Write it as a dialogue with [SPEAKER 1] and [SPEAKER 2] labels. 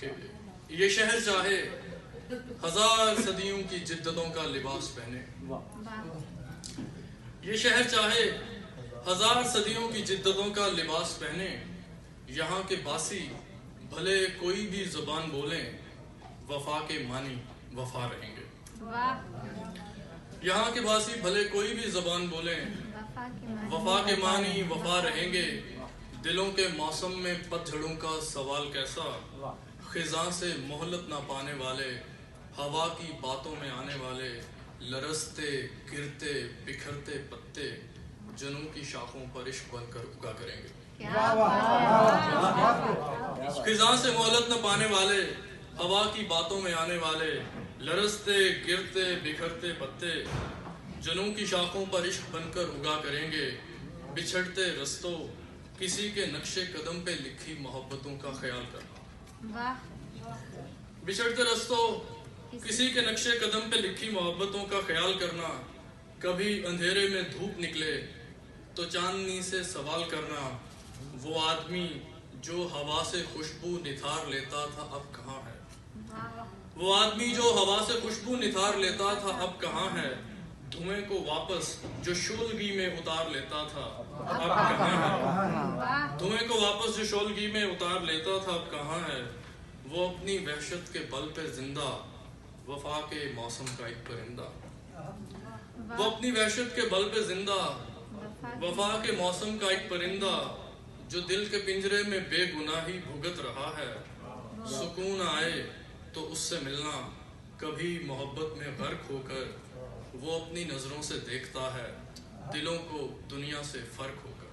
[SPEAKER 1] کہ یہ شہر چاہے ہزار صدیوں کی جدتوں کا لباس پہنے، یہ شہر چاہے ہزار صدیوں کی جدتوں کا لباس پہنے، یہاں کے باسی بھلے کوئی بھی زبان بولیں، وفا کے معنی وفا رہیں گے۔ یہاں کے باسی بھلے کوئی بھی زبان بولیں، وفا کے معنی وفا رہیں گے۔ دلوں کے موسم میں پت جھڑوں کا سوال کیسا، خزاں سے مہلت نہ پانے والے، ہوا کی باتوں میں آنے والے، لرزتے گرتے بکھرتے پتے، جنوں کی شاخوں پر عشق بن کر اگا کریں گے۔ خزاں سے مہلت نہ پانے والے، ہوا کی باتوں میں آنے والے، لرزتے گرتے بکھرتے پتے، جنوں کی شاخوں پر عشق بن کر اگا کریں گے۔ بچھڑتے رستوں کسی کے نقش قدم پہ لکھی محبتوں کا خیال کرنا، بچھڑتے رستوں کسی کے نقش قدم پہ لکھی محبتوں کا خیال کرنا، کبھی اندھیرے میں دھوپ نکلے تو چاندنی سے سوال کرنا، وہ آدمی جو ہوا سے خوشبو نتھار لیتا تھا اب کہاں ہے، وہ آدمی جو ہوا سے خوشبو نتھار لیتا تھا اب کہاں ہے، دھوئیں کو واپس جو شولگی میں اتار لیتا تھا اب کہاں ہے، دھوئیں کو واپس جو شولگی میں اتار لیتا تھا اب کہاں ہے، وہ اپنی وحشت کے بل پہ زندہ، وفا کے موسم کا ایک پرندہ، وہ اپنی وحشت کے بل پہ زندہ، وفا کے موسم کا ایک پرندہ، جو دل کے پنجرے میں بے گناہی بھگت رہا ہے، سکون آئے تو اس سے ملنا، کبھی محبت میں غرق ہو کر وہ اپنی نظروں سے دیکھتا ہے دلوں کو دنیا سے فرق ہو کر۔